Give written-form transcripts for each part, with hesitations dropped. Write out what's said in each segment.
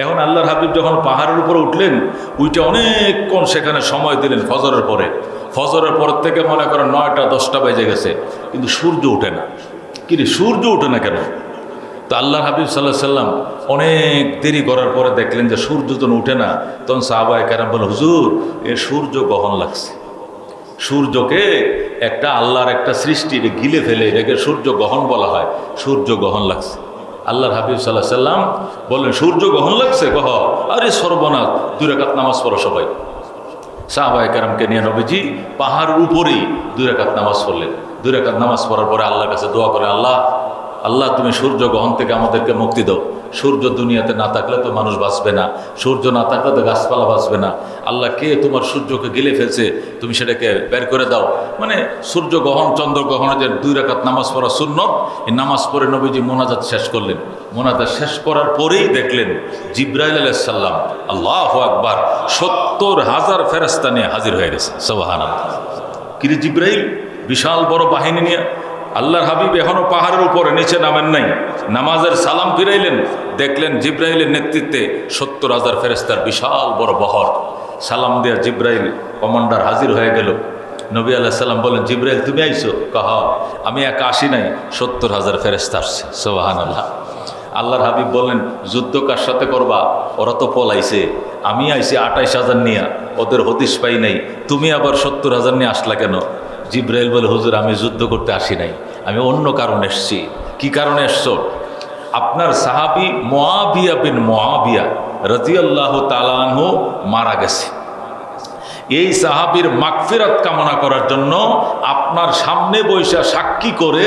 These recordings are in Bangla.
এখন আল্লাহর হাবিব যখন পাহাড়ের উপরে উঠলেন, উইটা অনেকক্ষণ সেখানে সময় দিলেন ফজরের পরে। ফজরের পর থেকে মনে করেন 9টা 10টা বেজে গেছে, কিন্তু সূর্য ওঠে না। কিন্তু সূর্য ওঠে না কেন? তো আল্লাহর হাবিব সাল্লাল্লাহু আলাইহি সাল্লাম অনেক দেরি করার পরে দেখলেন যে সূর্য যখন উঠে না, তখন সাহাবায়ে কেরাম বলল, হুজুর এ সূর্য গ্রহণ লাগছে। সূর্যকে একটা আল্লাহর একটা সৃষ্টি, গিলে ফেলে এটাকে সূর্য গ্রহণ বলা হয়। সূর্য গ্রহণ লাগছে। আল্লাহর হাবিব সাল্লাল্লাহু আলাইহি সাল্লাম বললেন, সূর্য গ্রহণ লাগছে? কহ আরে সর্বনাশ, 2 রাকাত নামাজ পড়ো সবাই। সাহাবায়ে কেরামকে নিয়ে নবীজি পাহাড়ের উপরেই 2 রাকাত নামাজ পড়লেন। 2 রাকাত নামাজ পড়ার পরে আল্লাহর কাছে দোয়া করে, আল্লাহ আল্লাহ তুমি সূর্য গ্রহণ থেকে আমাদেরকে মুক্তি দাও। সূর্য দুনিয়াতে না থাকলে তো মানুষ বাঁচবে না, সূর্য না থাকলে তো গাছপালা বাঁচবে না। আল্লাহ কে তোমার সূর্যকে গিলে ফেলছে, তুমি সেটাকে বের করে দাও। মানে সূর্য গ্রহণ চন্দ্র গ্রহণে যে 2 রাকাত নামাজ পড়া সুন্নত, এই নামাজ পড়ে নবীজি মোনাজাত শেষ করলেন। মোনাজাত শেষ করার পরেই দেখলেন জিবরাইল আলাইহিস সালাম, আল্লাহু আকবার, 70,000 ফেরেশতা নিয়ে হাজির হয়ে গেছে। সুবহানাল্লাহ। কিরে জিবরাইল বিশাল বড় বাহিনী নিয়ে? আল্লাহর হাবিব এখনো পাহাড়ের উপরে, নিচে নামেন নাই। নামাজের সালাম ফিরাইলেন, দেখলেন জিবরাইলের নেতৃত্বে 70,000 ফেরেশতার বিশাল বড় বহর। সালাম দেয়া জিবরাইল কমান্ডার হাজির হয়ে গেল। নবী আলাইহিস সালাম বলেন, জিবরাইল তুমি আইছো? কহ আমি একা আসি নাই, 70,000 ফেরেশতা আসছে। সুবহানাল্লাহ। আল্লাহর হাবিব বললেন, যুদ্ধ কার সাথে করবা? ওরা তো পলাইছে, আমি আইছি 28,000 নিয়ে, ওদের হদিস পাই নাই, তুমি আবার 70,000 নিয়ে আসলা কেন? জিবরাইল বলে, হুজুর আমি যুদ্ধ করতে আসি নাই, আমি অন্য কারণে এসছি। কি কারণে এসছো? আপনার সাহাবী মুআবিয়া বিন মুআবিয়া রাদিয়াল্লাহু তাআলা আনহু মারা গেছে। এই সাহাবীর মাগফিরাত কামনা করার জন্য আপনার সামনে বৈশা সাক্ষী করে,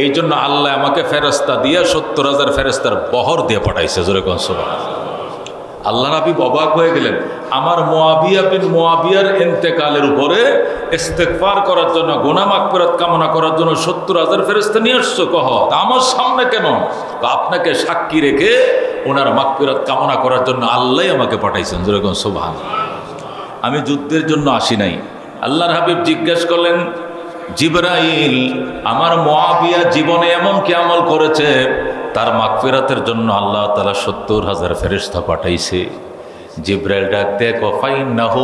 এই জন্য আল্লাহ আমাকে ফেরেশতা দিয়ে 70,000 ফেরেশতার বহর দিয়ে পাঠাইছে। জোরে কোন সুবহানাল্লাহ। আল্লাহ হাবিব অবাক হয়ে গেলেন, আমার মুআবিয়া বিন মুআবিয়ার ইন্তেকালের উপরে ইস্তেগফার করার জন্য, গুনাহ মাগফিরাত কামনা করার জন্য 70,000 ফেরেশতা নিয়ে আসছো? কহ আমার সামনে কেন? আপনাকে সাক্ষী রেখে ওনার মাগফিরাত কামনা করার জন্য আল্লাহ আমাকে পাঠাইছেন। জোরে কোন সুবহানাল্লাহ। আমি যুদ্ধের জন্য আসি নাই। আল্লাহর হাবিব জিজ্ঞেস করলেন, জিবরাইল আমার মুআবিয়া জীবনে এমন কি আমল করেছে তার মাগফিরাতের জন্য আল্লাহ তাআলা 70,000 ফেরেশতা পাঠাইছে? জিবরাইল ডাক দিয়ে ফাইন্নাহু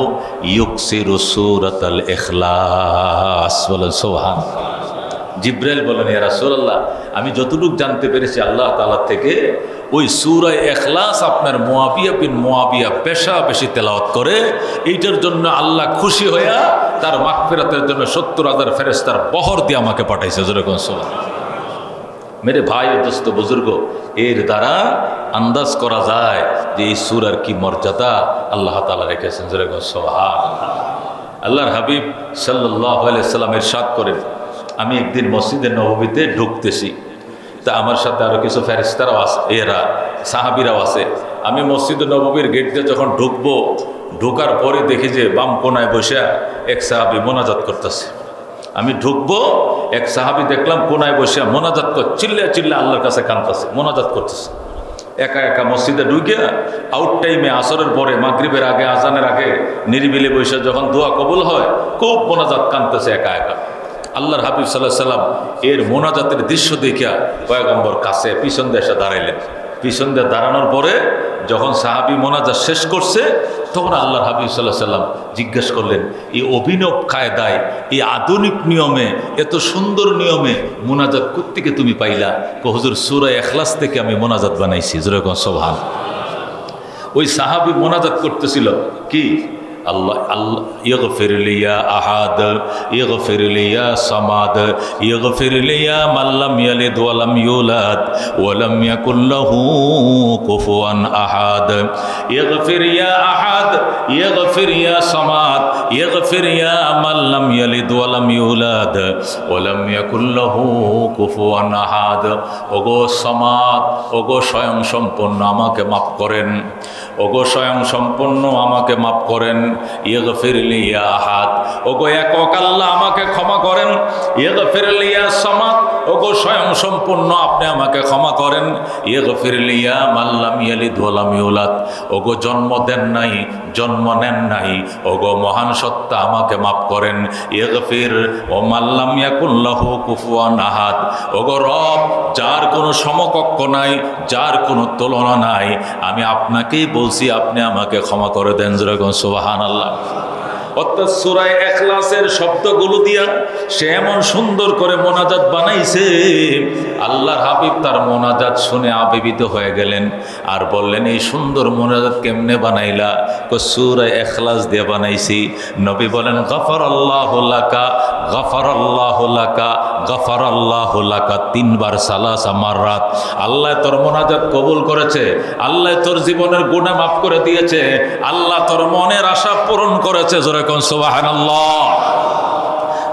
ইউকসিরু সূরাতাল ইখলাস। বলেন সুবহানাল্লাহ। জিবরাইল বলেন, ইয়া রাসূলুল্লাহ আমি যতটুকু জানতে পেরেছি আল্লাহ তাআলা থেকে, ওই সূরা ইখলাস আপনার মুআবিয়া বিন মুআবিয়া বেশা বেশি তেলাওয়াত করে, এইটার জন্য আল্লাহ খুশি হইয়া তার মাগফিরাতের জন্য 70,000 ফেরেশতার বহর দিয়ে আমাকে পাঠাইছে। যেরকম সুবহানাল্লাহ। মেরে ভাই ও দোস্ত বুজুর্গ, এর দ্বারা আন্দাজ করা যায় যে এই সূরার কি মর্যাদা আল্লাহ তাআলা রেখেছেন। যেরকম সুবহানাল্লাহ। আল্লাহর হাবিব সাল্লাল্লাহু আলাইহি সাল্লাম ইরশাদ করেন, আমি একদিন মসজিদে নববীতে ঢুকতেছি, তা আমার সাথে আরো কিছু ফেরেশতারাও আছে, এরা সাহাবীরাও আছে। আমি মসজিদে নববীর গেট দিয়ে যখন ঢুকবো, ঢোকার পরে দেখি যে বাম কোনায় বসে এক সাহাবী মোনাজাত করতেছে। আমি ঢুকবো, এক সাহাবী দেখলাম কোনায় বসে মোনাজাত কর, চিল্লা চিল্লা আল্লাহর কাছে কাঁদতেছে, মোনাজাত করতেছে। একা একা মসজিদে ঢুকে আউট টাইমে, আসরের পরে, মাগরিবের আগে, আজানের আগে নিরিবিলি বসে যখন দোয়া কবুল হয়, খুব মোনাজাত কাঁদতেছে একা একা। আল্লাহর হাবিব সাল্লাল্লাহু আলাইহি সাল্লাম এর মোনাজাতের দৃশ্য দেখিয়া পয়গম্বর কাছে পিছন দিয়ে এসে দাঁড়াইলেন। পিছন দিয়ে দাঁড়ানোর পরে যখন সাহাবী মোনাজাত শেষ করছে, তখন আল্লাহর হাবিব সাল্লাল্লাহু আলাইহি সাল্লাম জিজ্ঞেস করলেন, এই অভিনব কায়দায়, এই আধুনিক নিয়মে, এত সুন্দর নিয়মে মোনাজাত কোত্থেকে তুমি পাইলা? হুজুর সূরা ইখলাস থেকে আমি মোনাজাত বানাইছি। যেরকম সুবহানাল্লাহ। ওই সাহাবী মোনাজাত করতেছিল কি? আল্লাহ আল্লাহ ইগফির লি ইয়া আহাদ, ইগফির লি ইয়া সামাদ, ইগফির লি ইয়া মান লাম ইয়ালিদ ওয়া লাম ইউলাদ ওয়া লাম ইয়াকুল লাহু কুফুয়ান আহাদ, ইগফির ইয়া আহাদ, ইগফির ইয়া সামাদ, ইগফির ইয়া মান লাম ইয়ালিদ ওয়া লাম ইউলাদ ওয়া লাম ইয়াকুল লাহু কুফুয়ান আহাদ। ওগো সামাদ, ওগো স্বয়ং সম্পন্ন আমাকে মাফ করেন, ওগো স্বয়ং সম্পন্ন আমাকে মাফ করেন। ইগফিরলি ইয়া আহাদ, ওগো একক আল্লাহ আমাকে ক্ষমা করেন। ইগফিরলি ইয়া সামাদ, ওগো স্বয়ং সম্পূর্ণ আপনি আমাকে ক্ষমা করেন। ইগফিরলি ইয়া মাল্লাম ইয়ালিদ ওয়া লাম ইউলাদ, ওগো জন্ম দেন নাই, জন্ম নেন নাই, ওগো মহান সত্তা আমাকে মাফ করেন। ইগফির ও মাল্লাম ইয়াকুল লাহু কুফুয়ান আহাদ, ওগো রব যার কোনো সমকক্ষ নাই, যার কোনো তুলনা নাই, আমি আপনাকেই বলছি আপনি আমাকে ক্ষমা করে দেন। যেরকম সুবহানাল্লাহ। অর্থাৎ সূরা ইখলাসের শব্দগুলো দিয়া সে এমন সুন্দর করে মোনাজাত বানাইছে, আল্লাহর হাবিব তার মোনাজাত শুনে আবেগিত হয়ে গেলেন আর বললেন, এই সুন্দর মোনাজাত কেমনে বানাইলা? সূরা ইখলাস দিয়ে বানাইছি। নবী বলেন, গফারাল্লাহু লাকা, গফারাল্লাহু লাকা, গফারাল্লাহু লাকা, 3 বার সালাসা মাররাত। আল্লাহ তোর মোনাজাত কবুল করেছে, আল্লাহ তোর জীবনের গুনাহ মাফ করে দিয়েছে, আল্লাহ তোর মনের আশা পূরণ করেছে। যেরকম সুবহানাল্লাহ।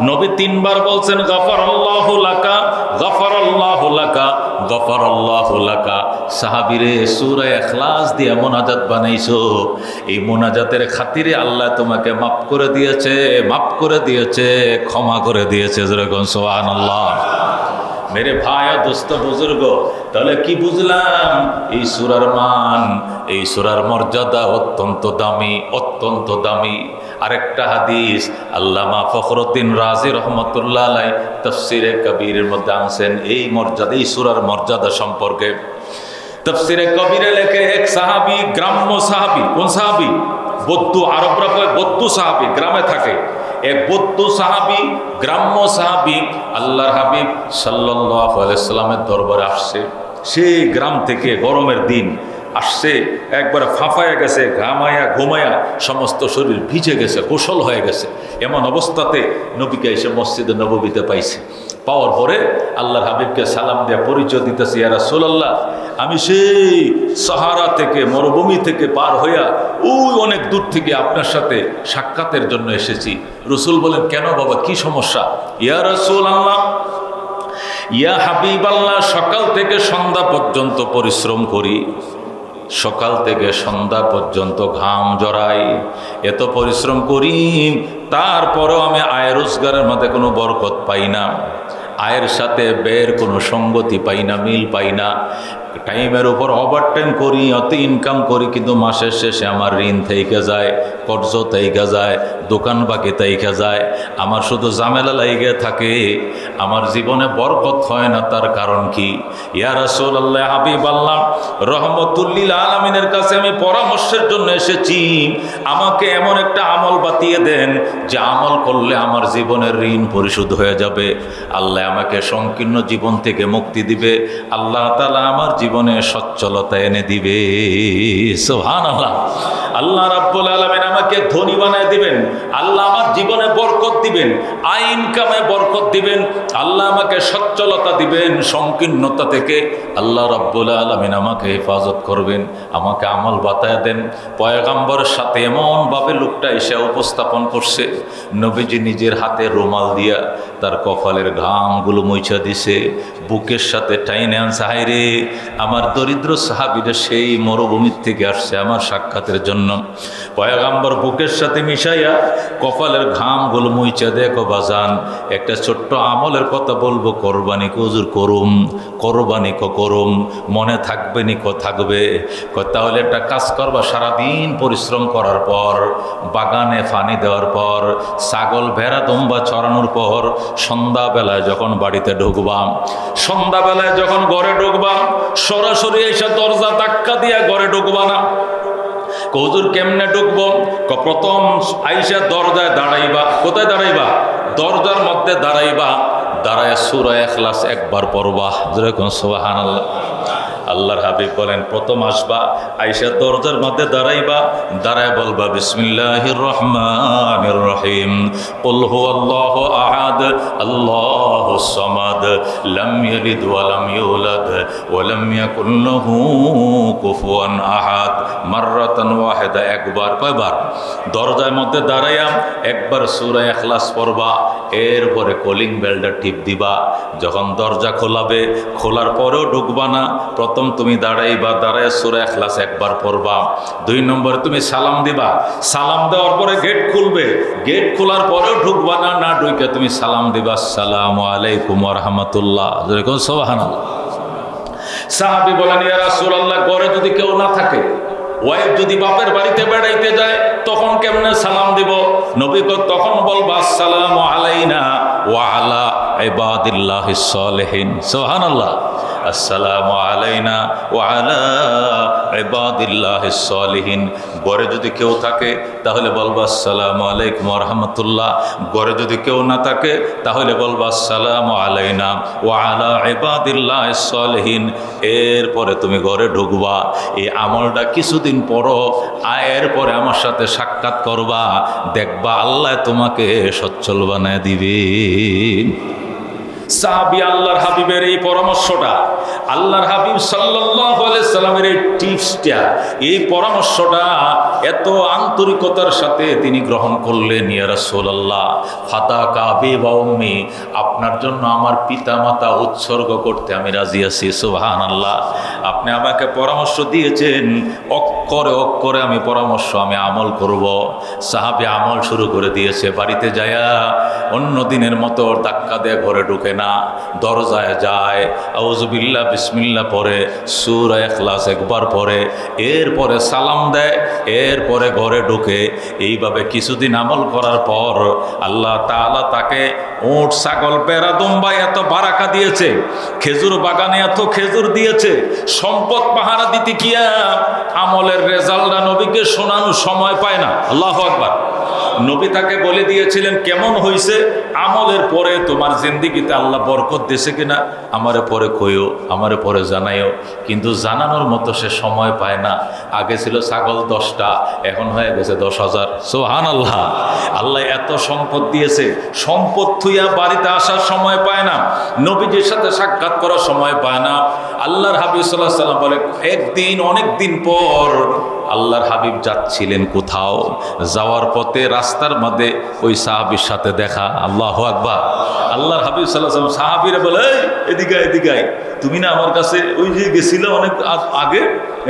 নবী 3 বার বলছেন, গফারাল্লাহু লাকা, গফারাল্লাহু লাকা, গফারাল্লাহু লাকা। সাহাবীরে, সূরা ইখলাস দিয়ে মোনাজাত বানাইছো, এই মোনাজাতের খাতিরে আল্লাহ তোমাকে মাফ করে দিয়েছে, মাফ করে দিয়েছে, ক্ষমা করে দিয়েছে। যেরকম সুবহানাল্লাহ। মেরে ভাই ও দোস্ত বুজুর্গ, তাহলে কি বুঝলাম? এই সূরার মান, এই সূরার মর্যাদা অত্যন্ত দামি, অত্যন্ত দামি। আরেকটা হাদিস আল্লামা ফখরুদ্দিন রাজি রহমতুল্লাহ আলাইহি তাফসীরে কবীরের মধ্যে আনছেন এই মর্যাদা, এই সূরার মর্যাদা সম্পর্কে। তাফসীরে কবীরে লেখে, এক সাহাবী, গ্রাম্য সাহাবী। কোন সাহাবী? বদ্দু, আরবরা কয় বদ্দু সাহাবী, গ্রামে থাকে। এক বদ্দু সাহাবী, গ্রাম্য সাহাবী, আল্লাহর হাবিব সাল্লাল্লাহু আলাইহি সাল্লামের দরবারে আসছে। সেই গ্রাম থেকে গরমের দিন আসছে, একবার ফাঁফায়া গেছে, ঘামায়া ঘুমায়া সমস্ত শরীর ভিজে গেছে, গোসল হয়ে গেছে। এমন অবস্থাতে নবীকে এসে মসজিদে নববীতে পাইছে। পাওয়ার পরে আল্লাহর হাবিবকে সালাম দিয়ে পরিচয় দিতেছে, ইয়া রাসূলুল্লাহ, আমি সেই সাহারা থেকে, মরুভূমি থেকে পার হইয়া ওই অনেক দূর থেকে আপনার সাথে সাক্ষাতের জন্য এসেছি। রসুল বলেন, কেন বাবা, কি সমস্যা? ইয়া রাসূলুল্লাহ, ইয়া হাবিবাল্লাহ, সকাল থেকে সন্ধ্যা পর্যন্ত পরিশ্রম করি, সকাল থেকে সন্ধ্যা পর্যন্ত ঘাম জড়াই, এত পরিশ্রম করি, তারপরেও আমি আয় রোজগারের মধ্যে কোনো বরকত পাই না, আয়ের সাথে ব্যয়ের কোনো সঙ্গতি পাই না, মিল পাই না। টাইমের উপর ওভারটাইম করি, অত ইনকাম করি, কিন্তু মাসের শেষে আমার ঋণ থেকে যায়, কর্জ থেকে যায়, দোকান বাকি থেকে যায়, আমার শুধু ঝামেলা লাইগে থাকে, আমার জীবনে বরকত হয় না। তার কারণ কি? ইয়া রাসূলুল্লাহ, হাবিবাল্লাহ, রহমতুল্লিল আলামিনের কাছে আমি পরামর্শের জন্য এসেছি। আমাকে এমন একটা আমল বাতিয়ে দেন যে আমল করলে আমার জীবনের ঋণ পরিশোধ হয়ে যাবে, আল্লাহ আমাকে সংকীর্ণ জীবন থেকে মুক্তি দিবে, আল্লাহ তাআলা আমার জীবনে সচ্ছলতা এনে দিবে। সুবহানাল্লাহ। আল্লাহ রাব্বুল আলামিন আমাকে ধনী বানায় দিবেন, আল্লাহ আমার জীবনে বরকত দিবেন, আয় ইনকামে বরকত দিবেন, আল্লাহ আমাকে সচ্ছলতা দিবেন, সংকীর্ণতা থেকে আল্লাহ রাব্বুল আলামিন আমাকে হেফাজত করবেন। আমাকে আমল বাতায় দেন। পয়গম্বরের সাথে এমনভাবে লোকটা এসে উপস্থাপন করছে, নবীজি নিজের হাতে রুমাল দিয়া তার কপালের ঘামগুলো মুছা দিছে, বুকের সাথে টাইনে আনছে। হায়রে, আমার দরিদ্র সাহাবীরা সেই মরুভূমির থেকে আসছে আমার সাক্ষাতের জন্য। পয়গম্বর বুকের সাথে মিশাইয়া কপালের ঘামগুলো মুইচা, দেখো বাজান, একটা ছোট্ট আমলের কথা বলবো, কোরবানি হুজুর করুম, কোরবানি করুম, মনে থাকবে নি? থাকবে। তাহলে একটা কাজ করবা, সারাদিন পরিশ্রম করার পর, বাগানে পানি দেওয়ার পর, ছাগল ভেড়া দুম্বা চড়ানোর পর, সন্ধ্যাবেলায় যখন বাড়িতে ঢুকবাম, সন্ধ্যাবেলায় যখন ঘরে ঢুকবাম, সরাসরি এসে দরজা ধাক্কা দিয়া ঘরে ঢুকবা না। হুজুর কেমনে ঢুকবো? প্রথম আইসা দরজায় দাঁড়াইবা। কোথায় দাঁড়াইবা? দরজার মধ্যে দাঁড়াইবা, দাঁড়ায় সূরা ইখলাস একবার পড়বা। যেরকম সুবহানাল্লাহ। আল্লাহর হাবিব বলেন, প্রথম আসবা, আইসা দরজার মধ্যে দাঁড়াইবা, দাঁড়ায় বলবা, বিসমিল্লাহির রহমানির রহিম, কুল হুয়াল্লাহু আহাদ, আল্লাহুস সামাদ, লাম ইয়ালিদ ওয়া লাম ইউলাদ ওয়া লাম ইয়াকুল লাহু কুফুয়ান আহাদ, মাররাতান ওয়াহিদা, একবার। কয়বার? দরজার মধ্যে দাঁড়াইয়া একবার সূরা ইখলাস পড়বা, এরপরে কলিং বেলটা টিপ দিবা। যখন দরজা খোলাবে, খোলার পরেও ঢুকবা না, প্রথম প্রথম তুমি দাঁড়াইবা, দাঁড়ায় সূরা ইখলাস একবার পড়বা। 2 নম্বরে তুমি সালাম দিবা, সালাম দেওয়ার পরে গেট খুলবে, গেট খোলার পরেও ঢুকবা না, না ঢুকে তুমি সালাম দিবা আসসালামু আলাইকুম ওয়া রাহমাতুল্লাহ। যেরকম সুবহানাল্লাহ। সাহাবী বলেন, ইয়া রাসূলুল্লাহ, ঘরে যদি কেউ না থাকে, ওয়াইফ যদি বাপের বাড়িতে বেড়াইতে যায়, তখন কেমনে সালাম দিব? নবী কো তখন বলবা আসসালামু আলাইনা ওয়া আলা ইবাদিল্লাহিস সালিহিন। সুবহানাল্লাহ। আসসালামু আলাইনা ওয়া আলা ইবাদিল্লাহিস সালিহিন। ঘরে যদি কেউ থাকে তাহলে বলবা আসসালামু আলাইকুম ওয়া রাহমাতুল্লাহ। ঘরে যদি কেউ না থাকে তাহলে বলবা আসসালামু আলাইনা ওয়া আলা ইবাদিল্লাহিস সালিহিন। এরপরে তুমি ঘরে ঢুকবা, এই আমলটা কিছুদিন পরও আয়ের পরে আমার সাথে সাক্ষাৎ করবা, দেখবা আল্লাহ তোমাকে সচ্ছল বানায় দিবেন। সাহাবী আল্লাহর হাবিবের এই পরামর্শটা, আল্লাহর হাবিব সাল্লাল্লাহু আলাইহি সাল্লামের এই টিপসটা, এই পরামর্শটা এত আন্তরিকতার সাথে তিনি গ্রহণ করলেন। ইয়া রাসূলুল্লাহ, ফাতাকা আবি ওয়া উম্মি, আপনার জন্য আমার পিতা মাতা উৎসর্গ করতে আমি রাজি আছি। সুবহানাল্লাহ। আপনি আমাকে পরামর্শ দিয়েছেন, অক্ষরে অক্ষরে আমি পরামর্শ আমি আমল করব। সাহাবী আমল শুরু করে দিয়েছে। বাড়িতে যায়া অন্য দিনের মতো ধাক্কা দিয়ে ঘরে ঢুকে না, দরজায় যায়, আউযু বিল্লাহ বিসমিল্লাহ পড়ে, সূরা ইখলাস একবার পড়ে, এরপরে সালাম দেয়, এরপরে ঘরে ঢুকে। এইভাবে কিছুদিন আমল করার পর আল্লাহ তাআলা তাকে উট, ছাগল, পেরা, দুম্বা এত বারাকা দিয়েছে, খেজুর বাগানে এত খেজুর দিয়েছে, সম্পদ পাহারা দিতে গিয়া আমলের রেজাল্টটা নবীকে শোনানোর সময় পায় না। আল্লাহু আকবার। নবী তাকে বলে দিয়েছিলেন কেমন হয়েছে আমলের পরে তোমার জিন্দেগিতে আল্লাহ বরকত দিয়েছে কিনা, আমারে পরে কইও, আমারে পরে জানাইও। কিন্তু জানানোর মতো সে সময় পায় না। আগে ছিল ছাগল 10টা, এখন হয়ে গেছে 10,000। সুবহানাল্লাহ। আল্লাহ এত সম্পদ দিয়েছে, সম্পদ থুইয়া বাড়িতে আসার সময় পায় না, নবীজির সাথে সাক্ষাৎ করার সময় পায় না। আল্লাহর হাবিব সাল্লাল্লাহু আলাইহি ওয়াসাল্লাম বলে, একদিন অনেক দিন পর আল্লাহর হাবিব যাচ্ছিলেন কোথাও, যাওয়ার পথে রাস্তার মধ্যে ওই সাহাবীর সাথে দেখা। আল্লাহু আকবার। আল্লাহর হাবিব সাল্লাল্লাহু আলাইহি ওয়াসাল্লাম সাহাবীরা বলে, এদিকে এদিকে, তুমি না আমার কাছে ওই যে গেছিলে অনেক আগে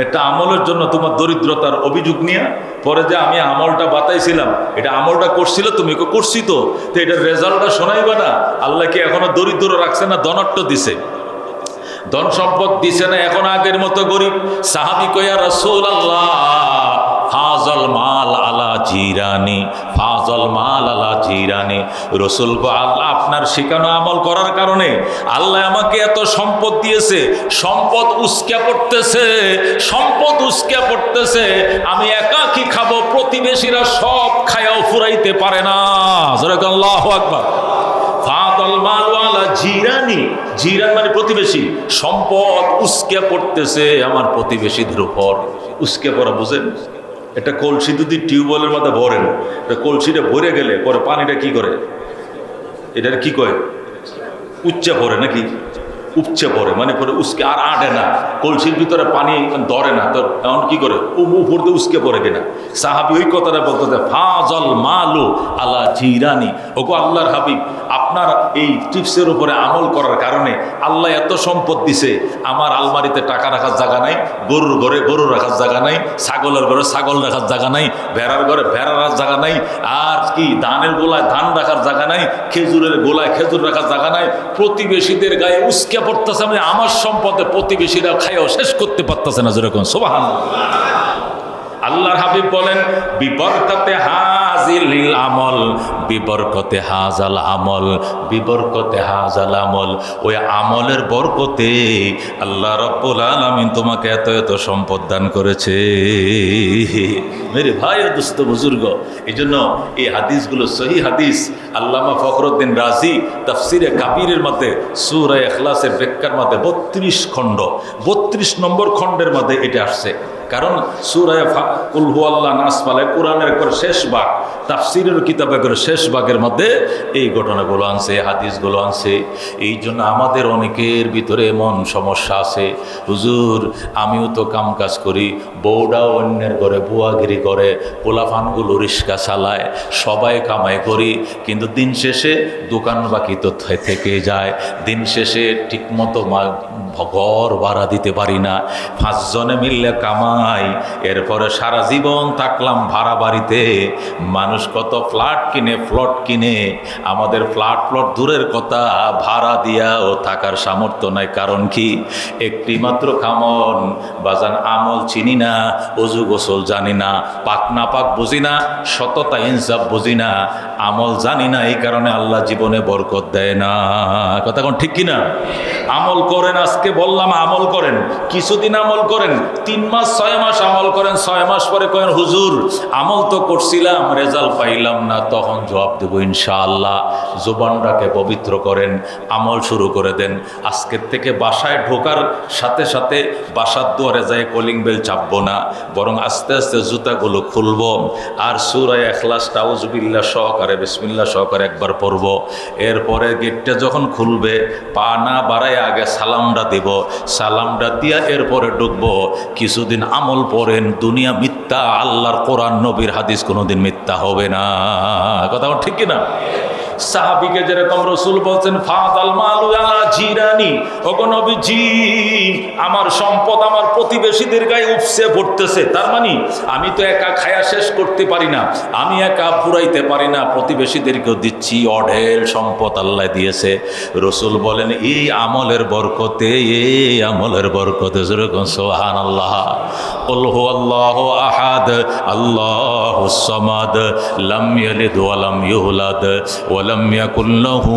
একটা আমলের জন্য তোমার দরিদ্রতার অভিযোগ নিয়ে, পরে যে আমি আমলটা বাতাইছিলাম, এটা আমলটা করছিল, তুমি করছি তো এটার রেজাল্টটা শোনাইবা না? আল্লাহ কি এখনো দরিদ্র রাখছে না ধনাট্য দিছে? ধন সম্পদ দিছে না এখন আগের মতো গরিব? সাহাবী কয়া রাসূলুল্লাহ, ফাজল মাল আলা জিরানি, ফাজল মাল আলা জিরানি। রাসূল গো, আল্লাহ আপনার শেখানো আমল করার কারণে আল্লাহ আমাকে এত সম্পদ দিয়েছে, সম্পদ উস্কে পড়তেছে, সম্পদ উস্কে পড়তেছে, আমি একা কি খাবো, প্রতিবেশীরা সব খায়াও ফুরাইতে পারে না। আল্লাহু আকবার। ফাদল মাল ওয়ালা জিরানি, জিরান মানে প্রতিবেশী, সম্পদ উস্কে পড়তেছে আমার প্রতিবেশীদের উপর। উস্কে পড়া বুঝেন? একটা কলসি যদি টিউবওয়েলের মধ্যে ভরেন, কলসিটা ভরে গেলে পরে পানিটা কি করে, এটার কি কয়, উচ্চে পড়ে নাকি? উপচে পড়ে মানে পরে উস্কে আর আটে না, কলসির ভিতরে পানি ধরে না, তো এমন কি করে উপর দিয়ে উস্কে পড়ে কিনা। সাহাবি ওই কথাটা বলতে, ফাজল মালু আলা জিরানি। ওগো আল্লাহর হাবিব, আপনার এই টিপসের উপরে আমল করার কারণে আল্লাহ এত সম্পদ দিছে, আমার আলমারিতে টাকা রাখার জায়গা নাই, গরুর ঘরে গরু রাখার জায়গা নাই, ছাগলের ঘরে ছাগল রাখার জায়গা নাই, ভেড়ার ঘরে ভেড়া রাখার জায়গা নাই, আর কি ধানের গোলায় ধান রাখার জায়গা নাই, খেজুরের গোলায় খেজুর রাখার জায়গা নাই, প্রতিবেশীদের গায়ে উস্কে পড়তেছে, আমি আমার সম্পদে প্রতিবেশীরা খাইও শেষ করতে পারতেছে না। যেরকম সুবহানাল্লাহ। আল্লাহর হাবিব বলেন, বিবরকতে হাজিল আমল, বিবরকতে হাজাল আমল, বিবরকতে হাজাল আমল। ওই আমলের বরকতে আল্লাহ রাব্বুল আলামিন তোমাকে এত এত সম্পদ দান করেছে। মেরে ভাই ও দোস্ত বুজুর্গ, এই জন্য এই হাদিসগুলো সহি হাদিস। আল্লামা ফখরুদ্দিন রাজি তাফসিরে কাবিরের মধ্যে সূরা ইখলাসের ব্যাখ্যার মধ্যে 32 খণ্ড, 32 নম্বর খণ্ডের মধ্যে এটা আসছে। কারণ সূরা কুল হুয়াল্লাহ নাস পালে কোরআনের পর শেষ ভাগ, তাফসিরের কিতাবে করে শেষ ভাগের মধ্যে এই ঘটনাগুলো আনছে, হাদিসগুলো আনছে। এই জন্য আমাদের অনেকের ভিতরে এমন সমস্যা আছে, হুজুর আমিও তো কাম কাজ করি, বউটাও অন্যের ঘরে বুয়াগিরি করে, পোলাফানগুলো রিস্কা চালায়, সবাই কামাই করি, কিন্তু দিন শেষে দোকান বাকি তো থেকে যায়, দিন শেষে ঠিকমতো ঘর ভাড়া দিতে পারি না, 5 জনে মিললে কামাই, এরপরে সারা জীবন থাকলাম ভাড়া বাড়িতে। মানুষ কত ফ্ল্যাট কিনে, প্লট কিনে, আমাদের ফ্ল্যাট প্লট দূরের কথা, ভাড়া দিয়াও থাকার সামর্থ্য নাই। কারণ কি? একটি মাত্র কামন বাজান, আমল চিনি না, অজু গোসল জানি না, পাক না পাক বুঝি না, সততা ইনসাফ বুঝি না, আমল জানি না, এই কারণে আল্লাহ জীবনে বরকত দেয় না। কথা কোন ঠিক কিনা? আমল করেন, আজকে বললাম আমল করেন, কিছুদিন আমল করেন, 3 মাস 6 মাস আমল করেন, 6 মাস পরে করেন হুজুর আমল তো করছিলাম, রেজাল্ট পাইলাম না, তখন জবাব দেবো ইনশাআল্লাহ। জবানটাকে পবিত্র করেন, আমল শুরু করে দেন। আজকের থেকে বাসায় ঢোকার সাথে সাথে বাসার দুয়ারে যায় কলিং বেল চাপবো না, বরং আস্তে আস্তে জুতাগুলো খুলবো, আর সূরা ইখলাস আউযুবিল্লাহ সহকারে বিসমিল্লাহ সহকারে একবার পড়ব। এরপরে গেটটা যখন খুলবে পা না বাড়ায় আগে সালামটা দেব, সালামটা দিয়া এরপরে ঢুকবো। কিছুদিন আমল পড়েন, দুনিয়া মিথ্যা, আল্লাহর কোরআন নবীর হাদিস কোনোদিন মিথ্যা হবে না। কথা ঠিক কিনা? সাহাবীকে যেরকম রসুল বলছেন ফাদাল মালু আলা জিরানি, ওগো নবীজি আমার সম্পদ আমার প্রতিবেশীদের গায়ে উপসে পড়তেছে, তার মানে আমি তো একা খায়া শেষ করতে পারি না, আমি একা পুরাইতে পারি না, প্রতিবেশীদেরকেও দিচ্ছি, অঢেল সম্পদ আল্লাহ দিয়েছে। রসুল বলেন এই আমলের বরকতে, এই আমলের বরকতে, যেরকম সুবহানাল্লাহ। কুল হুয়াল্লাহু আহাদ আল্লাহুস সামাদ লাম ইয়ালিদ ওয়া লাম ইউলাদ ওয়া লাম ইয়াকুল লাহু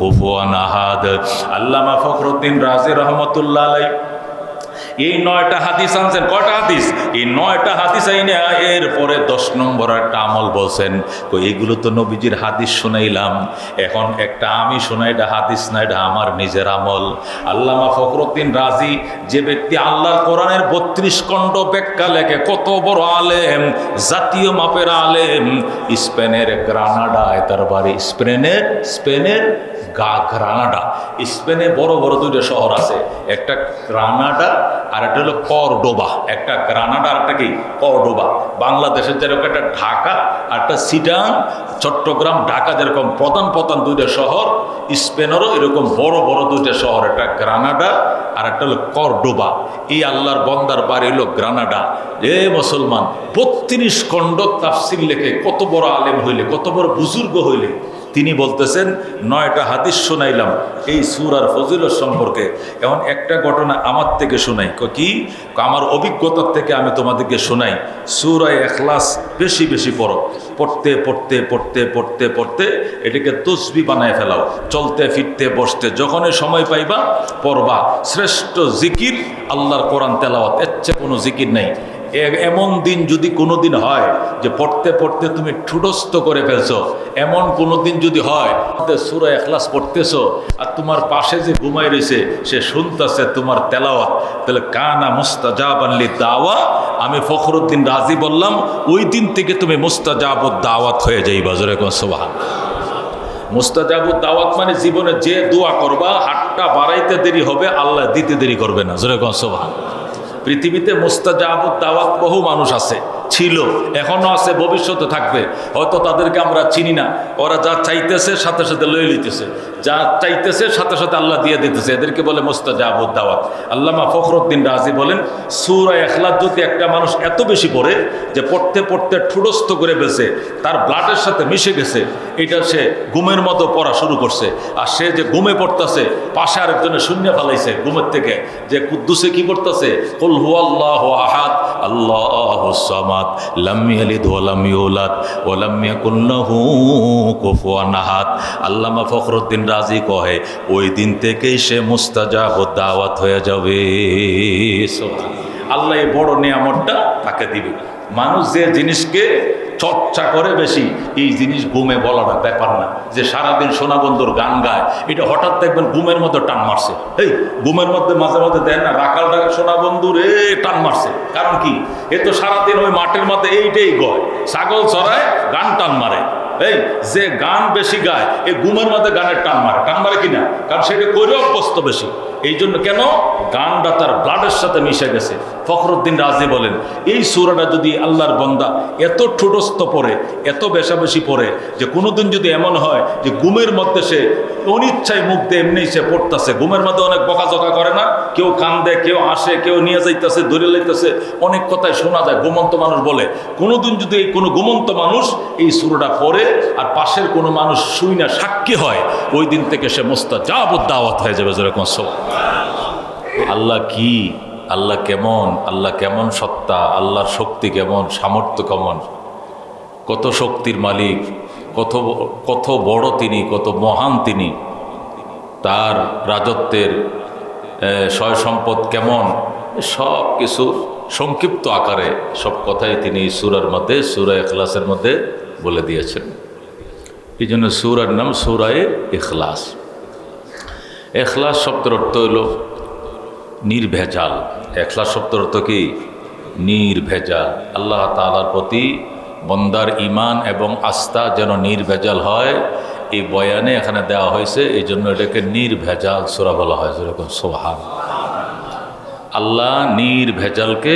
কুফুয়ান আহাদ। আল্লামা ফখরুদ্দিন রাজি রহমাতুল্লাহ আলাইহি এই 9টা হাদিস আনছেন। কয়টা হাদিস? এই 9টা হাদিস আইনে এরপরে 10 নম্বর একটা আমল বলছেন। এইগুলো তো নবীজির হাদিস শুনাইলাম, এখন একটা আমি শোনাই, এটা হাদিস না, এটা আমার নিজের আমল। আল্লামা ফখরুদ্দিন রাজি যে ব্যক্তি আল্লাহর কোরআনের 32 খণ্ড ব্যাখ্যা লেখে, কত বড় আলেম, জাতীয় মাপের আলেম। স্পেনের গ্রানাডায় তার বাড়ি, স্পেনের গ্রানাডা। স্পেনে বড় বড় 2টা শহর আছে, একটা গ্রানাডা আর একটা হলো কর্ডোবা। একটা গ্রানাডা আর একটা কি কর্ডোবা। বাংলাদেশের যেরকম একটা ঢাকা আর একটা চিটাগাং, চট্টগ্রাম, ঢাকা যেরকম প্রধান প্রধান 2টা শহর, স্পেনেরও এরকম বড় বড় 2টা শহর, একটা গ্রানাডা আর একটা হলো কর্ডোবা। এই আল্লাহর বন্দার বাড়ি হলো গ্রানাডা। এ মুসলমান 32 খণ্ড তাফসীর লেখে, কত বড় আলেম হইলে, কত বড় বুজুর্গ হইলে। তিনি বলতেছেন 9টা হাদিস শোনাইলাম এই সূরার ফজিলত সম্পর্কে। এখন একটা ঘটনা আমার থেকে শোনাই, কি আমার অভিজ্ঞতার থেকে আমি তোমাদেরকে শোনাই। সূরা ইখলাস বেশি বেশি পড়ো, পড়তে পড়তে পড়তে পড়তে পড়তে এটাকে তসবিহ বানায় ফেলাও, চলতে ফিরতে বসতে যখনই সময় পাইবা পড়বা। শ্রেষ্ঠ জিকির আল্লাহর কোরআন তেলাওয়াত, এর চেয়ে কোনো জিকির নেই। এমন দিন যদি কোনো দিন হয় যে পড়তে পড়তে তুমি ঠুটস্থ করে ফেলছো, এমন কোনো দিন যদি হয় সূরা ইখলাস পড়তেছো আর তোমার পাশে যে ঘুমাই রয়েছে সে শুনতেছে তোমার তেলাওয়াত, তাহলে কানা মুস্তাজাবান লিদ-দাওয়া। আমি ফখরুদ্দিন রাজি বললাম ওই দিন থেকে তুমি মুস্তাজাবুদ দাওয়াত হয়ে যাইবা। জোরে কোন সুবহানাল্লাহ। মুস্তাজাবুদ দাওয়াত মানে জীবনে যে দোয়া করবা হাতটা বাড়াইতে দেরি হবে, আল্লাহ দিতে দেরি করবে না। জোরে কোন সুবহানাল্লাহ। পৃথিবীতে মুস্তাজাবুদ দাওয়াত বহু মানুষ আছে, ছিল, এখনো আছে, ভবিষ্যতে থাকবে। হয়তো তাদেরকে আমরা চিনি না। ওরা যা চাইতেছে সাথে সাথে লয়ে লইতেছে, যা চাইতেছে সাথে সাথে আল্লাহ দিয়ে দিতেছে, এদেরকে বলে মুস্তাজাবুদ দাওয়াত। আল্লামা ফখরুদ্দিন রাজি বলেন সূরা ইখলাস যদি একটা মানুষ এত বেশি পড়ে যে পড়তে পড়তে ঠুটস্থ করে ফেলছে, তার ব্লাডের সাথে মিশে গেছে, এটা সে ঘুমের মতো পড়া শুরু করছে। আর সে যে ঘুমে পড়তেছে, পাশে আরেকজনে শূন্য ফেলাইছে ঘুমের থেকে, যে কুদ্দুসে কি পড়তেছে, কুল হুয়াল্লাহু আহাদ আল্লাহুস সামাদ লাম ইয়ালিদ ওয়া লাম ইউলাদ ওয়া লাম ইয়াকুল লাহু কুফুয়ান আহাদ। আল্লামা ফখরুদ্দিন রাজি কহে ওই দিন থেকেই সে মুস্তাজাবুদ দাওয়াত হয়ে যাবে। আল্লাহ এই বড় নিয়ামতটা তাকে দিবে। মানুষ যে জিনিসকে চর্চা করে বেশি, এই জিনিস ঘুমে বলাটা ব্যাপার না। যে সারাদিন সোনা বন্ধুর গান গায়, এটা হঠাৎ দেখবেন ঘুমের মধ্যে টান মারছে। এই ঘুমের মধ্যে মাঝে মধ্যে দেন না রাখালটাকে সোনা বন্ধুর টান মারছে, কারণ কি? এ তো সারাদিন ওই মাঠের মধ্যে এইটাই গয়, ছাগল চড়ায়, গান টান মারে। এই যে গান বেশি গায়, এই ঘুমের মধ্যে গানের টান মারে কিনা? কারণ সেটা করে অভ্যস্ত বেশি। এই জন্য কেন? গানটা তার ব্লাডের সাথে মিশে গেছে। ফখরুদ্দিন রাজি বলেন, এই সূরাটা যদি আল্লাহর বান্দা এত ঠোঁটস্থ পড়ে, এত বেশাবেশি পড়ে, যে কোনোদিন যদি এমন হয় যে ঘুমের মধ্যে সে অনিচ্ছায় মুখ দিয়ে এমনি সে পড়তেছে, ঘুমের মধ্যে অনেক বকাঝকা করে না, কেউ কান্দে, কেউ আসে, কেউ নিয়ে যাইতেছে, ধরে লাইতেছে, অনেক কথাই শোনা যায়, ঘুমন্ত মানুষ বলে। কোনোদিন যদি এই কোনো ঘুমন্ত মানুষ এই সূরাটা পড়ে আর পাশের কোনো মানুষ শুই না সাক্ষী হয়, ওই দিন থেকে সে মুস্তাজাবুদ দাওয়াত হয়ে যাবে। যেরকম আল্লাহ কি, আল্লাহ কেমন, আল্লাহ কেমন সত্তা, আল্লাহর শক্তি কেমন, সামর্থ্য কেমন, কত শক্তির মালিক, কত বড় তিনি, কত মহান তিনি, তার রাজত্বের সয় সম্পদ কেমন, সব কিছু সংক্ষিপ্ত আকারে সব কথাই তিনি সূরার মধ্যে, সূরা ইখলাসের মধ্যে বলে দিয়েছেন। এই জন্য সূরার নাম সূরায়ে ইখলাস। ইখলাস শব্দের অর্থ হইল নির্ভেজাল। ইখলাস শব্দের অর্থ কি? নির্ভেজাল। আল্লাহ তাআলার প্রতি বন্দার ঈমান এবং আস্থা যেন নির্ভেজাল হয়, এই বয়ানে এখানে দেওয়া হয়েছে। এই জন্য এটাকে নির্ভেজাল সূরা বলা হয়। যেরকম সুবহানাল্লাহ। আল্লাহ নির্ভেজালকে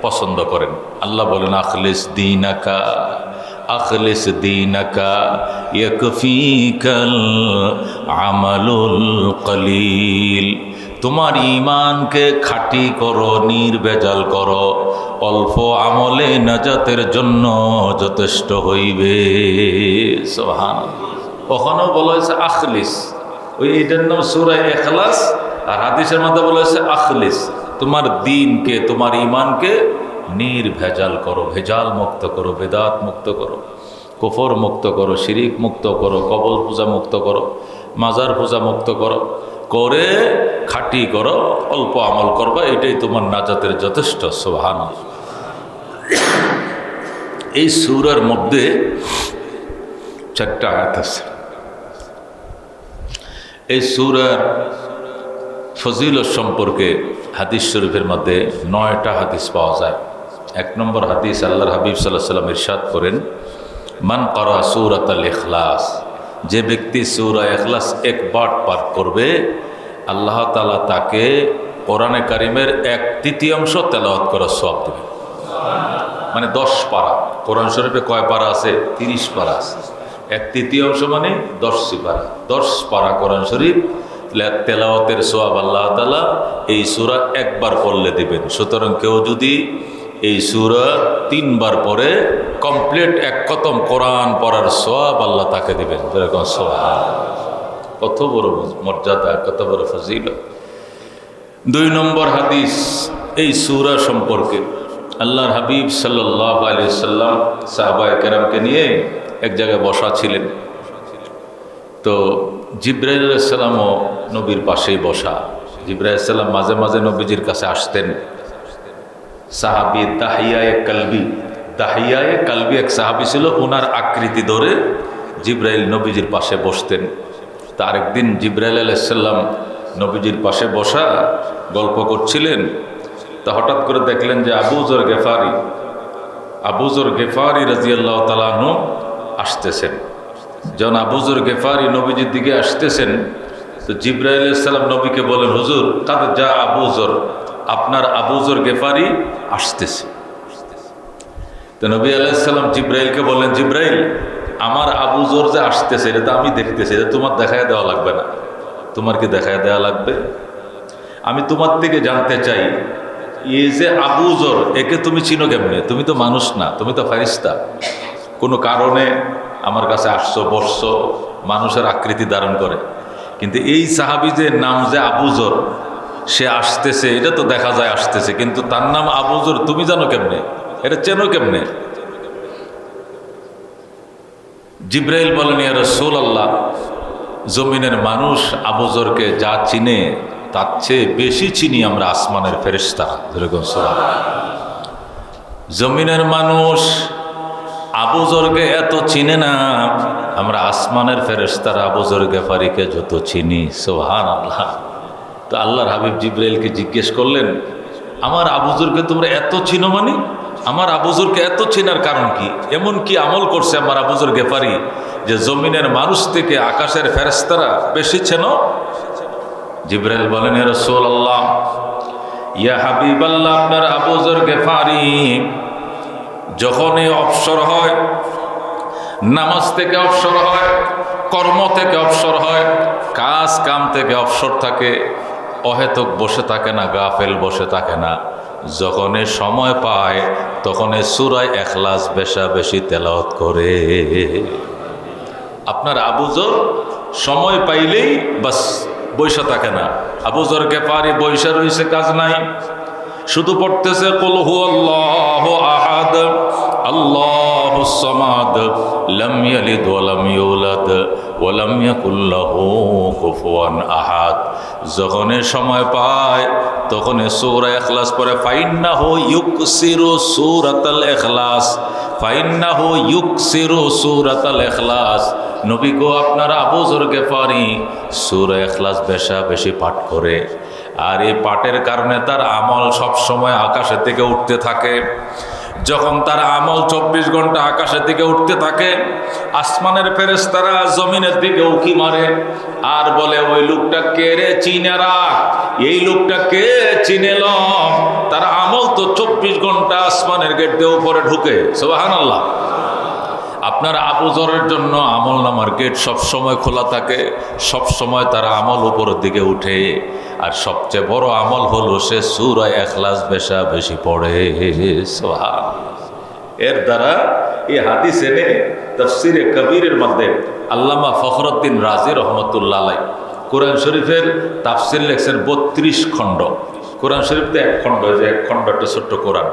পছন্দ করেন। আল্লাহ বলেন, আখলিস দীনাকা ইয়াকফিকাল আমালুল কলিল। তোমার ঈমানকে খাঁটি করো, নির্ভেজাল করো, অল্প আমলে নাজাতের জন্য যথেষ্ট হইবে। সুবহানাল্লাহ। ওখানেও বলা হয়েছে আখলিস, ওই এটার নাম সূরা ইখলাস। আর হাদিসের মধ্যে বলা হয়েছে আখলিস, তোমার দ্বীনকে, তোমার ঈমানকে নির্ভেজাল করো, ভেজাল মুক্ত করো, বেদাত মুক্ত করো, কুফর মুক্ত করো, শিরিক মুক্ত করো, কবর পূজা মুক্ত করো, মাজার পূজা মুক্ত করো, করে খাঁটি করো, অল্প আমল করবা, এটাই তোমার নাজাতের যথেষ্ট। সুবহানাল্লাহ। এই সূরার মধ্যে 4টা আয়াত আছে। এই সূরার ফজিলত সম্পর্কে হাদিস শরীফের মধ্যে 9টা হাদিস পাওয়া যায়। 1 নম্বর হাদিস, আল্লাহর হাবিব সাল্লাল্লাহু আলাইহি ওয়াসাল্লাম ইরশাদ করেন, মান ক্বারা সূরাতাল ইখলাস, যে ব্যক্তি সূরা ইখলাস একবার পাঠ করবে, আল্লাহ তাআলা তাকে কোরআনে কারিমের 1/3 তেলাওয়াত করার সওয়াব দেবে। মানে 10 পারা। কোরআন শরীফে কয় পারা আছে? 30 পারা আছে। 1/3 মানে 10 পারা। 10 পারা কোরআন শরীফ তেলাওয়াতের সওয়াব আল্লাহ তাআলা এই সূরা একবার পড়লে দিবেন। সুতরাং কেউ যদি এই সূরা 3 বার পড়ে, কমপ্লিট এক খতম কোরআন পড়ার সওয়াব আল্লাহ তাকে দিবেন। যেরকম সুবহানাল্লাহ। কত বড় মর্যাদা, কত বড় ফজিলত। 2 নম্বর হাদিস এই সূরা সম্পর্কে, আল্লাহর হাবিব সাল্লাল্লাহু আলাইহি ওয়াসাল্লাম সাহাবায়ে কেরামকে নিয়ে এক জায়গায় বসা ছিলেন। তো জিবরাইল আলাইহিস সালামও নবীর পাশেই বসা। জিবরাইল আলাইহিস সালাম মাঝে মাঝে নবীজির কাছে আসতেন। সাহাবী দাহিয়ায়ে কালবি এক সাহাবী ছিল, ওনার আকৃতি ধরে জিবরাইল নবীজির পাশে বসতেন। তার একদিন জিবরাইল আলাইহিস সালাম নবীজির পাশে বসা গল্প করছিলেন। তা হঠাৎ করে দেখলেন যে আবু যর গেফারি রাদিয়াল্লাহু তাআলা আনহু আসতেছেন। যখন আবু যর গেফারি নবীজির দিকে আসতেছেন, তো জিবরাইল আলাইহিস সালাম নবীকে বলেন, হুজুর কাদ যা আবু যর, আপনার আবু যর গেফারি আসতেছে। তো নবী আলাইহিস সালাম জিবরাইলকে বললেন, জিবরাইল আমার আবু যর যে আসতেছে, এটা তো আমি দেখতেছি, এটা তোমার দেখায় দেওয়া লাগবে না। তোমার কি দেখায় দেওয়া লাগবে? আমি তোমার থেকে জানতে চাই, এই যে আবু যর, একে তুমি চিনো কেমনে? তুমি তো মানুষ না, তুমি তো ফেরেশতা। কোনো কারণে আমার কাছে আসছো, বসছো, মানুষের আকৃতি ধারণ করে, কিন্তু এই সাহাবী যে নাম যে আবু যর, সে আসতেছে, এটা তো দেখা যায় আসতেছে, কিন্তু তার নাম আবু যর তুমি জানো কেমনে? এটা চেনো কেমনে? জিবরাইল বলেন, ইয়া রাসূলুল্লাহ, জমিনের মানুষ আবু যরকে যা চিনে তার চেয়ে বেশি চিনি আমরা আসমানের ফেরেশতারা। যেরকম সুবহানাল্লাহ। জমিনের মানুষ আবু যরকে এত চিনে না, আমরা আসমানের ফেরেশতারা আবু যর গেফারিকে যত চিনি। সুবহানাল্লাহ। তো আল্লাহর হাবিব জিবরাইলকে জিজ্ঞেস করলেন, আমার আবু যরকে তোমরা এত চিনো? মানে আমার আবু যরকে এত চেনার কারণ কি? এমন কি আমল করছে আমার আবু যর গেফারি যে জমিনের মানুষ থেকে আকাশের ফেরেশতারা বেশি চেনো? জিবরাইল বলেন, ইয়া রাসূলুল্লাহ, ইয়া হাবিবাল্লাহ, আপনার আবু যর গেফারি যখনই অবসর হয়, নামাজ থেকে অবসর হয়, কর্ম থেকে অবসর হয়, কাজ কাম থেকে অবসর থাকে, অহেতুক বসে থাকে না, গাফেল বসে থাকে না, যখনই সময় পায় তখনই সূরা ইখলাস বেশা বেশি তেলাওয়াত করে। আপনার আবু যর সময় পাইলেই বাস বৈশা থাকে না। আবু যর গেফারি বৈশা রইছে, কাজ নাই, শুধু পড়তেছে কুল হুয়াল্লাহু আহাদ আল্লাহুস সামাদ লাম ইয়ালিদ ওয়া লাম ইউলাদ ওয়া লাম ইয়াকুল লাহু কুফুয়ান আহাদ। যখনই সময় পায় তখনই সূরা ইখলাস পড়ে। ফাইন্নাহু ইউকসিরু সূরাতাল ইখলাস, ফাইন্নাহু ইউকসিরু সূরাতাল ইখলাস। নবী গো, আপনার আবু যর গেফারি সূরা ইখলাস বেশা বেশি পাঠ করে, আর এই পাঠের কারণে তার আমল সব সময় আকাশের দিকে উঠতে থাকে। যখন তার আমল 24 ঘন্টা আকাশের দিকে উঠতে থাকে, আসমানের ফেরেশতারা জমিনের দিকে উকি মারে আর বলে, ওই লোকটা কে রে, চিনে রাখ, এই লোকটা কে, চিনেল। তার আমল তো 24 ঘন্টা আসমানের গেট দিয়ে উপরে ঢুকে। সুবহানাল্লাহ। আপনার আবু যরের জন্য আমল নামার গেট সবসময় খোলা থাকে, সবসময় তার আমল উপরের দিকে উঠে। আর সবচেয়ে বড় আমল হলো সে সূরা ইখলাস বেশা বেশি পড়ে। সুবহানাল্লাহ। এর দ্বারা এই হাদিস এনে তাফসিরে কবিরের মধ্যে আল্লামা ফখরুদ্দিন রাজি রহমতুল্লাহ আলাইহি কোরআন শরীফের তাফসির লেখছেন 32 খণ্ড। কোরআন শরীফ তো এক খণ্ড, যে এক খণ্ড একটা ছোট্ট কোরআন,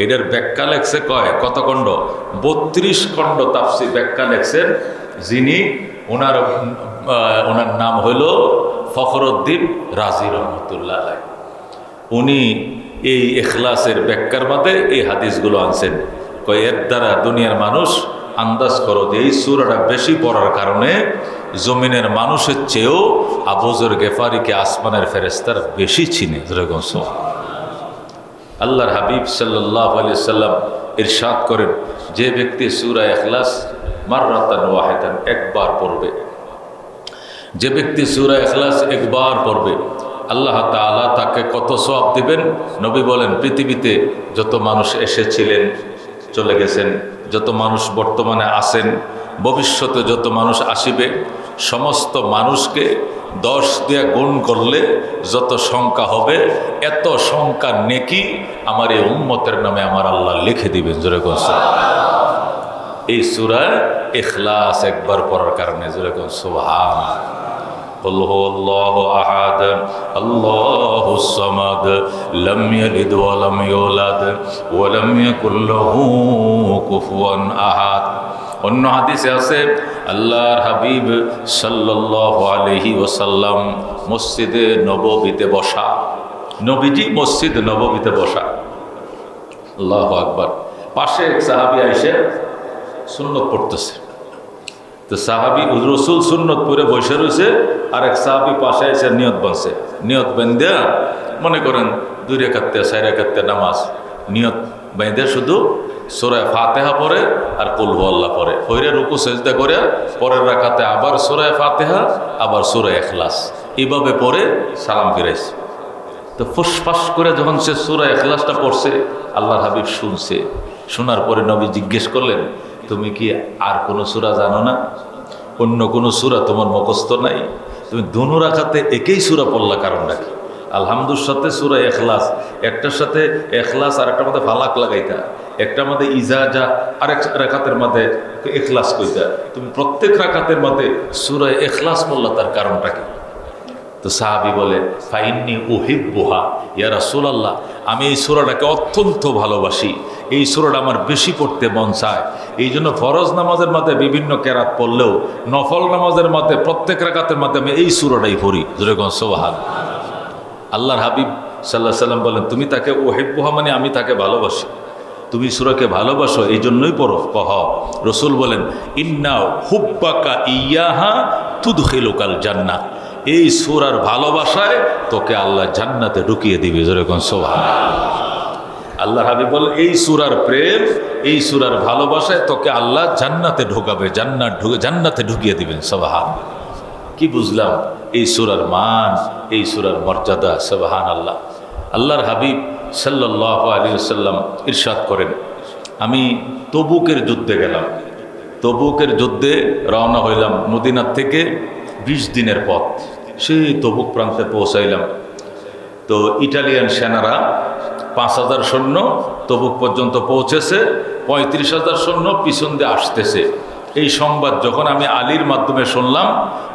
এটার ব্যাখ্যা লেখছে কত খণ্ড? 32 খণ্ড তাফসির ব্যাখ্যা লেখছেন, যিনি ওনার নাম হইল ফখরুদ্দিন রাজি রহমতুল্লাহ আলাইহি। উনি এই ইখলাসের ব্যাখ্যার মধ্যে এই হাদিসগুলো আনছেন। এর দ্বারা দুনিয়ার মানুষ আন্দাজ করো যে এই সূরাটা বেশি পড়ার কারণে জমিনের মানুষের চেয়েও আবু যর গেফারিকে আসমানের ফেরেশতারা বেশি চিনে। আল্লাহর হাবিব সাল্লাল্লাহু আলাইহি সাল্লাম ইরশাদ করেন, যে ব্যক্তি সূরা ইখলাস মাররাতান ওয়াহিদান একবার পড়বে, যে ব্যক্তি সূরা ইখলাস একবার পড়বে, আল্লাহ তাআলা তাকে কত সওয়াব দিবেন? নবী বলেন, পৃথিবীতে যত মানুষ এসেছিলেন, চলে গেছেন, যত মানুষ বর্তমানে আছেন, ভবিষ্যতে যত মানুষ আসিবে, সমস্ত মানুষকে 10 দিয়ে গুণ করলে যত সংখ্যা হবে, এত সংখ্যা নেকি আমার এই উম্মতের নামে আমার আল্লাহ লিখে দিবেন। জোরে কোন এই সূরা ইখলাস একবার পড়ার কারণে। জোরে কোন সুবহানাল্লাহ। قل هو الله أحد الله الصمد لم يلد ولم يولد ولم يكن له كفوا أحد। অন্য হাদিসে আছে, আল্লাহর হাবিব সাল্লাল্লাহু আলাইহি ওয়াসাল্লাম মসজিদে নববীতে বসা, নবীজি মসজিদ নববীতে বসা। আল্লাহু আকবার। পাশে এক সাহাবী আইসে সুন্নত পড়তেছে, তো সাহাবী রাসূল সুন্নত পড়ে বসে রয়েছে, আর এক সাহাবী পাশে এসে নিয়ত বাঁধছে। নিয়ত বেঁধে মনে করেন 2 রাকাত 4 রাকাত নামাজ, নিয়ত বেঁধে শুধু সূরা ফাতিহা পড়ে আর কুল হুয়াল্লাহ পড়ে, ফইরে রুকু সেজদা করে পরের রাকাতে আবার সূরা ফাতিহা আবার সূরা ইখলাস, এইভাবে পড়ে সালাম ফিরাইছে। তো ফুসফাস করে যখন সে সূরা ইখলাসটা পড়ছে, আল্লাহর হাবিব শুনছে। শোনার পরে নবী জিজ্ঞেস করলেন, তুমি কি আর কোনো সূরা জানো না? অন্য কোনো সূরা তোমার মুখস্থ নাই? তুমি দুনো রাকাতে একই সূরা পড়লা, কারণটা কি? আলহামদুর সাথে সূরা ইখলাস, একটার সাথে ইখলাস আর একটার মধ্যে ফালাক লাগাইতা, একটার মধ্যে ইজাজা, আরেক রাকাতের মধ্যে ইখলাস কইতা, তুমি প্রত্যেক রাকাতের মধ্যে সূরা ইখলাস পড়লা, তার কারণটা কি? তো সাহাবী বলে, ফাইন্নি উহিব্বুহা ইয়া রাসূলুল্লাহ, আমি এই সূরাটাকে অত্যন্ত ভালোবাসি, এই সূরাটা আমার বেশি পড়তে মন চায়। এই জন্য ফরজ নামাজের মধ্যে বিভিন্ন কেরাত পড়লেও নফল নামাজের মধ্যে প্রত্যেক রাকাতের মধ্যে আমি এই সূরাটাই পড়ি। জোরে কোন সুবহানাল্লাহ। আল্লাহর হাবিব সাল্লাল্লাহু আলাইহি সাল্লাম বলেন, তুমি তাকে উহিব্বুহা মানে আমি তাকে ভালোবাসি। তুমি সূরাকে ভালোবাসো এই জন্যই পড়ো? কহ। রসুল বলেন ইন্না হুব্বাকা ইয়াহা তুদখিলুকাল জান্নাহ, এই সূরার ভালোবাসায় তোকে আল্লাহ জান্নাতে ঢুকিয়ে দিবে। যেরকম সুবহানাল্লাহ। আল্লাহর হাবিব বলেন এই সূরার প্রেম, এই সূরার ভালোবাসায় তোকে আল্লাহ জান্নাতে ঢোকাবে, জান্নাতে ঢুকিয়ে দিবেন। সুবহানাল্লাহ। কি বুঝলাম এই সূরার মান, এই সূরার মর্যাদা। সুবহানাল্লাহ। আল্লাহর হাবিব সাল্লাল্লাহু আলাইহি ওয়াসাল্লাম ইরশাদ করেন, আমি তবুকের যুদ্ধে গেলাম। তবুকের যুদ্ধে রওনা হইলাম মদিনার থেকে 20 দিনের পথ। সেই তবুক প্রান্তে পৌঁছাইলাম। তো ইটালিয়ান সেনারা 5,000 সৈন্য তবুক পর্যন্ত পৌঁছেছে, 35,000 সৈন্য পিছন দিয়ে আসতেছে। এই সংবাদ যখন আমি আলীর মাধ্যমে শুনলাম,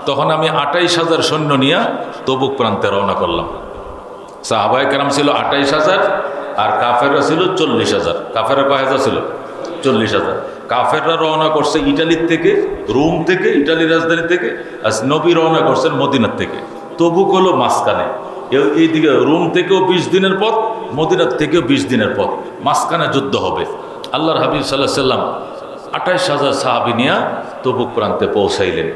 তখন আমি 28,000 সৈন্য নিয়ে তবুক প্রান্তে রওনা করলাম। সাহাবায়ে কেরাম ছিল 28,000 আর কাফেররা ছিল 40,000। কাফেররা কয় হাজার ছিল? 40,000। কাফেররা রওনা করছে ইটালির থেকে, রোম থেকে, ইটালির রাজধানী থেকে, আর নবী রওনা করছেন মদিনার থেকে। তবুক হলো মাঝখানে, এইদিকে রোম থেকেও 20 দিনের পথ, মদিনার থেকেও 20 দিনের পথ, মাঝখানে যুদ্ধ হবে। আল্লাহর হাবিব সাল্লাল্লাহু আলাইহি সাল্লাম 28,000 সাহাবী নিয়ে তবুক প্রান্তে পৌঁছাইলেন।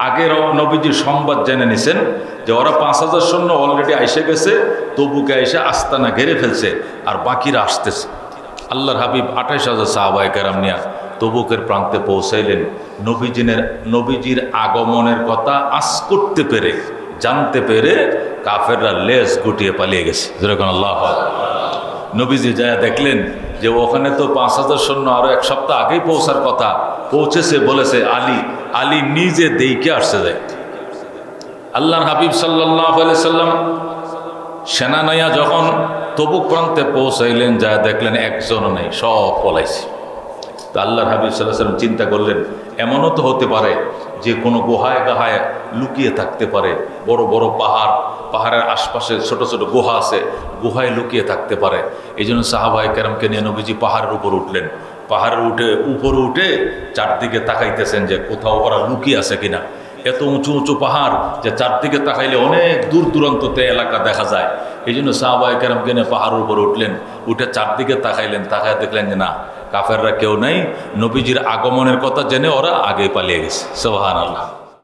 আগের নবীজির সংবাদ জেনে নিছেন যে ওরা 5,000 সৈন্য অলরেডি আইসে গেছে, তবুকে এসে আস্তানা ঘেরে ফেলছে, আর বাকিরা আসতেছে। আল্লাহর হাবিব 28,000 সাহাবায়ে কেরাম নিয়ে তবুকের প্রান্তে পৌঁছাইলেন। নবীজির আগমনের কথা আজ করতে পেরে, জানতে পেরে কাফেররা লেজ গুটিয়ে পালিয়ে গেছে। যেরকম আল্লাহ নবীজি যায় দেখলেন যে ওখানে তো 5,000 সৈন্য আরো 1 সপ্তাহ আগেই পৌঁছার কথা, পৌঁছেছে। বলেছে আলী নিজে দেইকে আসছে যায়। আল্লাহর হাবিব সাল্লাল্লাহু আলাইহি সাল্লাম সেনা নাইয়া যখন তবুক প্রান্তে পৌঁছাইলেন, যায় দেখলেন একজনও নেই, সব পলাইছে। তো আল্লাহর হাবিব সাল্লাল্লাহু আলাইহি সাল্লাম চিন্তা করলেন এমনও তো হতে পারে যে কোনো গুহায় গাহায় লুকিয়ে থাকতে পারে। বড় বড় পাহাড়ের আশপাশে ছোট ছোট গুহা আছে, গুহায় লুকিয়ে থাকতে পারে। এই জন্য সাহাবায়ে কেরামকে নিয়ে নবীজি পাহাড়ের উপর উঠলেন। পাহাড়ের উপরে উঠে চারদিকে তাকাইতেছেন যে কোথাও ওরা লুকিয়ে আছে কিনা। এত উঁচু উঁচু পাহাড় যে চারদিকে তাকাইলে অনেক দূর দূরান্ততে এলাকা দেখা যায়। এই জন্য সাহাবায়ে কেরামকে নিয়ে পাহাড়ের উপর উঠলেন, উঠে চারদিকে তাকাইলেন, তাকায় দেখলেন যে না, কাফেররা কেউ নাই। নবীজির আগমনের কথা জেনে ওরা আগেই পালিয়ে গেছে। সুবহানাল্লাহ।